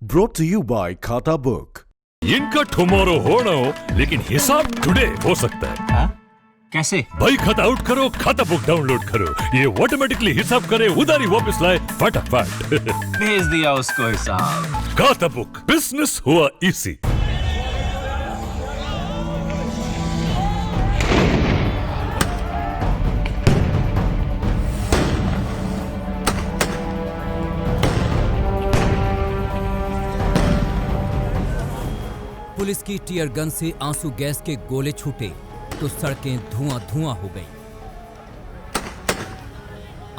Brought to you by खाता book. इनका tomorrow होना हो लेकिन हिसाब टुडे हो सकता है। हा? कैसे? भाई खाता आउट करो, खाता बुक डाउनलोड करो, ये ऑटोमेटिकली हिसाब करे, उधारी वापस लाए फटाफट। भेज दिया उसको हिसाब। खाता बुक, बिजनेस हुआ इजी। पुलिस की टीयर गन से आंसू गैस के गोले छूटे तो सड़कें धुआं धुआं हो गईं।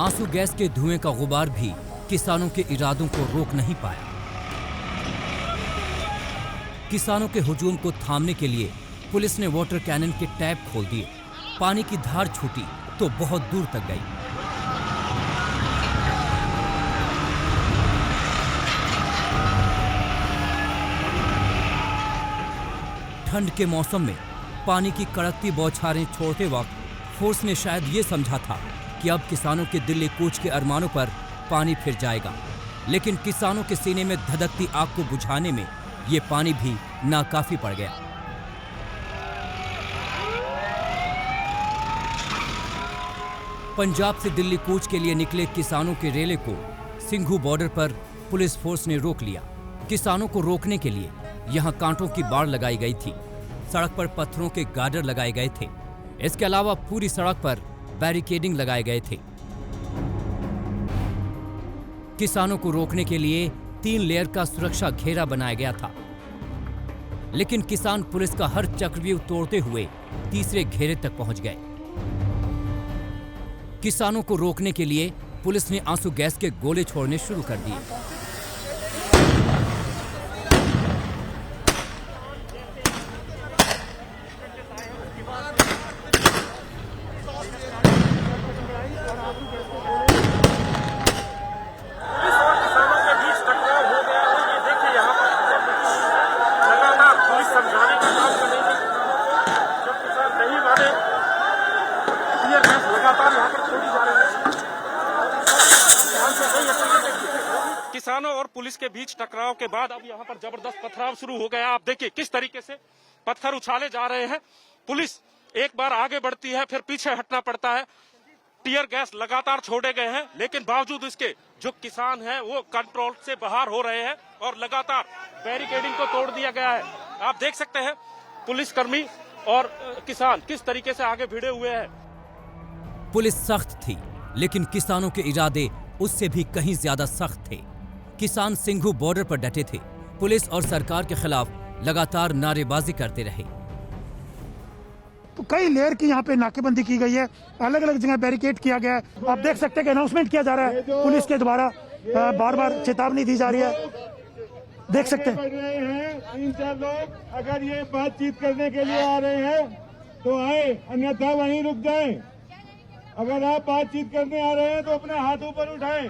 आंसू गैस के धुएं का गुबार भी किसानों के इरादों को रोक नहीं पाया। किसानों के हुजूम को थामने के लिए पुलिस ने वाटर कैनन के टैप खोल दिए। पानी की धार छूटी तो बहुत दूर तक गई। ठंड के मौसम में पानी की कड़कती बौछारें छोड़ते वक्त फोर्स ने शायद ये समझा था कि अब किसानों के दिल्ली कूच के अरमानों पर पानी फिर जाएगा, लेकिन किसानों के सीने में धधकती आग को बुझाने में ये पानी भी नाकाफी पड़ गया। पंजाब से दिल्ली कूच के लिए निकले किसानों के रेले को सिंघू बॉर्डर पर पुलिस फोर्स ने रोक लिया। किसानों को रोकने के लिए यहां कांटों की बाड़ लगाई गई थी। सड़क पर पत्थरों के गार्डर लगाए गए थे। इसके अलावा पूरी सड़क पर बैरिकेडिंग लगाए गए थे। किसानों को रोकने के लिए 3 लेयर का सुरक्षा घेरा बनाया गया था, लेकिन किसान पुलिस का हर चक्रव्यूह तोड़ते हुए तीसरे घेरे तक पहुंच गए। किसानों को रोकने के लिए पुलिस ने आंसू गैस के गोले छोड़ने शुरू कर दिए। किसानों और पुलिस के बीच टकराव के बाद अब यहाँ पर जबरदस्त पथराव शुरू हो गया। आप देखिए किस तरीके से पत्थर उछाले जा रहे हैं। पुलिस एक बार आगे बढ़ती है फिर पीछे हटना पड़ता है। टीयर गैस लगातार छोड़े गए हैं, लेकिन बावजूद इसके जो किसान हैं वो कंट्रोल से बाहर हो रहे हैं और लगातार बैरिकेडिंग को तोड़ दिया गया है। आप देख सकते हैं पुलिसकर्मी और किसान किस तरीके से आगे भिड़े हुए हैं। पुलिस सख्त थी, लेकिन किसानों के इरादे उससे भी कहीं ज्यादा सख्त थे। किसान सिंघू बॉर्डर पर डटे थे। पुलिस और सरकार के खिलाफ लगातार नारेबाजी करते रहे। तो कई लेयर की यहाँ पे नाकेबंदी की गई है, अलग अलग जगह बैरिकेड किया गया है। आप देख सकते हैं कि अनाउंसमेंट किया जा रहा है पुलिस के द्वारा, बार बार चेतावनी दी जा रही है। देख सकते हैं 3-4 लोग अगर ये बातचीत करने के लिए आ रहे हैं तो आए, अन्यथा वहीं रुक जाएं। अगर आप बातचीत करने आ रहे हैं तो अपने हाथ ऊपर उठाएं।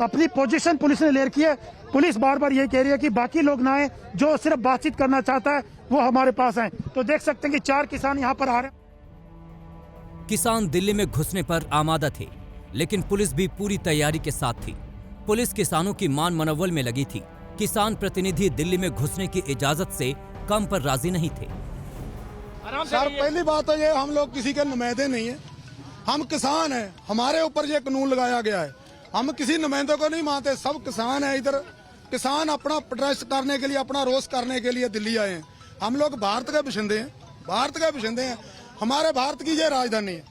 अपनी पोजीशन पुलिस ने लेयर की है। पुलिस बार बार ये कह रही है कि बाकी लोग ना आए, जो सिर्फ बातचीत करना चाहता है वो हमारे पास आए। तो देख सकते हैं कि 4 किसान यहाँ पर आ रहे हैं। किसान दिल्ली में घुसने पर आमादा थे, लेकिन पुलिस भी पूरी तैयारी के साथ थी। पुलिस किसानों की मान मनोबल में लगी थी। किसान प्रतिनिधि दिल्ली में घुसने की इजाजत से कम पर राजी नहीं थे। सर पहली बात तो ये, हम लोग किसी के नुमाइंदे नहीं है, हम किसान हैं। हमारे ऊपर ये कानून लगाया गया है, हम किसी नुमाइंदे को नहीं मानते। सब किसान है इधर। किसान अपना प्रोटेस्ट करने के लिए, अपना रोष करने के लिए दिल्ली आए हैं। हम लोग भारत के बशिंदे हैं, भारत के बशिंदे हैं। हमारे भारत की ये राजधानी है।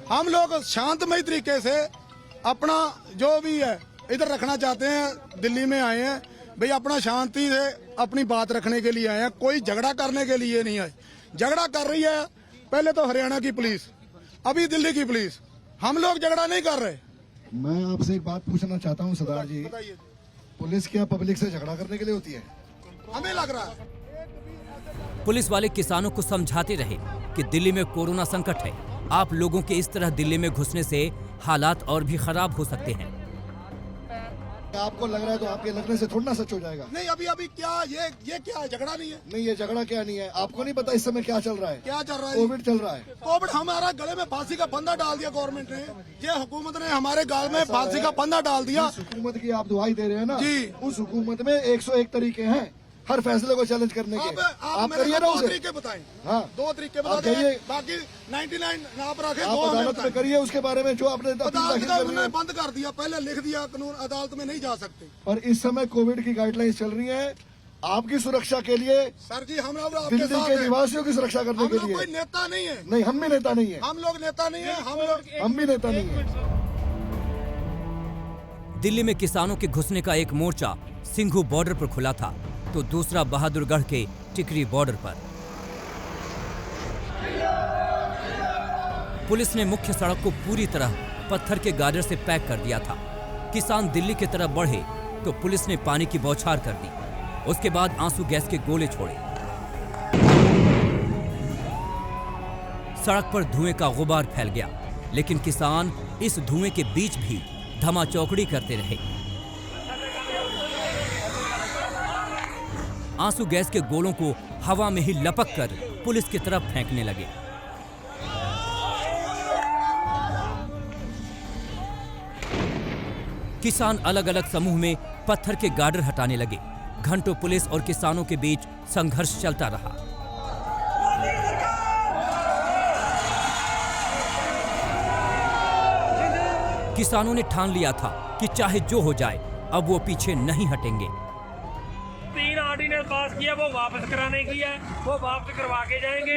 हम लोग शांतमय तरीके से अपना जो भी है इधर रखना चाहते हैं। दिल्ली में आए हैं भाई, अपना शांति से अपनी बात रखने के लिए आए हैं। कोई झगड़ा करने के लिए नहीं आए। झगड़ा कर रही है पहले तो हरियाणा की पुलिस, अभी दिल्ली की पुलिस। हम लोग झगड़ा नहीं कर रहे। मैं आपसे एक बात पूछना चाहता हूं सरदार जी, पुलिस क्या पब्लिक से झगड़ा करने के लिए होती है? हमें लग रहा है पुलिस वाले किसानों को समझाते रहे कि दिल्ली में कोरोना संकट है। आप लोगों के इस तरह दिल्ली में घुसने से हालात और भी खराब हो सकते हैं। आपको लग रहा है तो आपके लगने से थोड़ा ना सच हो जाएगा। नहीं अभी क्या ये क्या है, झगड़ा नहीं है। नहीं ये झगड़ा क्या नहीं है, आपको नहीं पता इस समय क्या चल रहा है? क्या चल रहा है? कोविड चल रहा है। कोविड हमारा गले में फांसी का फंदा डाल दिया गवर्नमेंट ने, ये हुकूमत ने हमारे गाल में फांसी का फंदा डाल दिया। जिस हुकूमत की आप दुआई दे रहे हैं ना जी, उस हुकूमत में 101 तरीके हैं हर फैसले को चैलेंज करने के। आप करिए ना दो उसे। तरीके बताएं। हाँ 2 तरीके बता दें, बाकी 99 आप रखें। आप अदालत में करिए उसके बारे में जो आपने उन्होंने बंद कर दिया, पहले लिख दिया कानून अदालत में नहीं जा सकते। और इस समय कोविड की गाइडलाइंस चल रही है आपकी सुरक्षा के लिए। सर जी हम लोग आपके दिल्ली साथ के हैं। निवासियों की सुरक्षा करने हम के लोग लिए। कोई नेता नहीं है। नहीं हम भी नेता नहीं है। हम लोग नेता नहीं है, हम भी नेता नहीं है। दिल्ली में किसानों के घुसने का एक मोर्चा सिंघू बॉर्डर पर खुला था तो दूसरा बहादुरगढ़ के टिकरी बॉर्डर पर। पुलिस ने मुख्य सड़क को पूरी तरह पत्थर के गार्डर से पैक कर दिया था। किसान दिल्ली की तरफ बढ़े तो पुलिस ने पानी की बौछार कर दी। उसके बाद आंसू गैस के गोले छोड़े। सड़क पर धुएं का गुबार फैल गया, लेकिन किसान इस धुएं के बीच भी धमाचौकड़ी करते रहे। आंसू गैस के गोलों को हवा में ही लपक कर पुलिस की तरफ फेंकने लगे। किसान अलग अलग समूह में पत्थर के गार्डर हटाने लगे। घंटों पुलिस और किसानों के बीच संघर्ष चलता रहा। किसानों ने ठान लिया था कि चाहे जो हो जाए अब वो पीछे नहीं हटेंगे। 3 ऑर्डिनेंस पास किया, वो वापस कराने की है, वो वापस करवा के जाएंगे।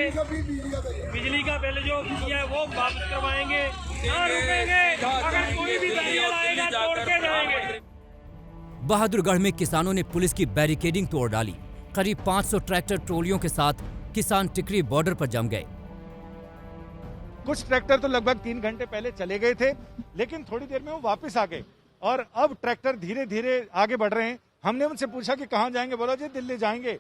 बिजली का बिल जो किया है वो वापस करवाएंगे, ना रुकेंगे। अगर कोई भी बैरियर आएगा तोड़ के जाएंगे। बहादुरगढ़ में किसानों ने पुलिस की बैरिकेडिंग तोड़ डाली। करीब 500 ट्रैक्टर ट्रोलियों के साथ किसान टिकरी बॉर्डर पर जम गए। कुछ ट्रैक्टर तो लगभग 3 घंटे पहले चले गए थे, लेकिन थोड़ी देर में वो वापस आ गए और अब ट्रैक्टर धीरे धीरे आगे बढ़ रहे हैं। हमने उनसे पूछा कि कहाँ जाएंगे, बोला जी दिल्ली जाएंगे।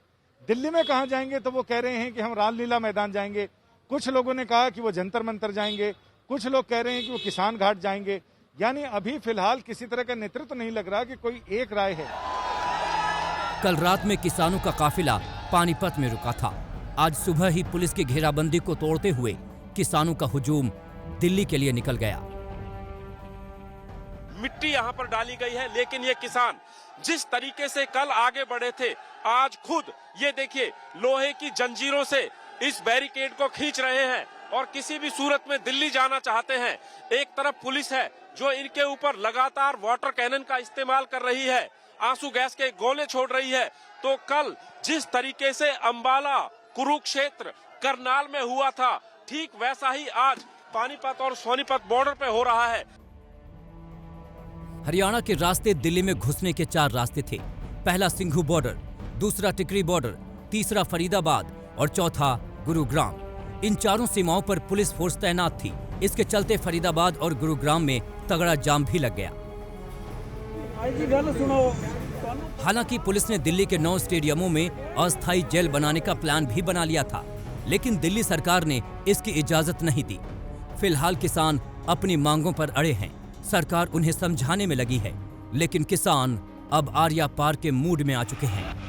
दिल्ली में कहाँ जाएंगे, तो वो कह रहे हैं कि हम रामलीला मैदान जाएंगे। कुछ लोगों ने कहा कि वो जंतर मंतर जाएंगे, कुछ लोग कह रहे हैं कि वो किसान घाट जाएंगे। यानी अभी फिलहाल किसी तरह का नेतृत्व नहीं लग रहा कि कोई एक राय है। कल रात में किसानों का काफिला पानीपत में रुका था। आज सुबह ही पुलिस की घेराबंदी को तोड़ते हुए किसानों का हुजूम दिल्ली के लिए निकल गया। मिट्टी यहाँ पर डाली गई है, लेकिन ये किसान जिस तरीके से कल आगे बढ़े थे, आज खुद ये देखिए लोहे की जंजीरों से इस बैरिकेड को खींच रहे हैं और किसी भी सूरत में दिल्ली जाना चाहते हैं। एक तरफ पुलिस है जो इनके ऊपर लगातार वाटर कैनन का इस्तेमाल कर रही है, आंसू गैस के गोले छोड़ रही है। तो कल जिस तरीके से अंबाला, कुरुक्षेत्र, करनाल में हुआ था, ठीक वैसा ही आज पानीपत और सोनीपत बॉर्डर पे हो रहा है। हरियाणा के रास्ते दिल्ली में घुसने के 4 रास्ते थे। पहला सिंघू बॉर्डर, दूसरा टिकरी बॉर्डर, तीसरा फरीदाबाद और चौथा गुरुग्राम। इन चारों सीमाओं पर पुलिस फोर्स तैनात थी। इसके चलते फरीदाबाद और गुरुग्राम में तगड़ा जाम भी लग गया। हालांकि पुलिस ने दिल्ली के 9 स्टेडियमों में अस्थायी जेल बनाने का प्लान भी बना लिया था, लेकिन दिल्ली सरकार ने इसकी इजाजत नहीं दी। फिलहाल किसान अपनी मांगों पर अड़े हैं। सरकार उन्हें समझाने में लगी है, लेकिन किसान अब आर्या पार के मूड में आ चुके हैं।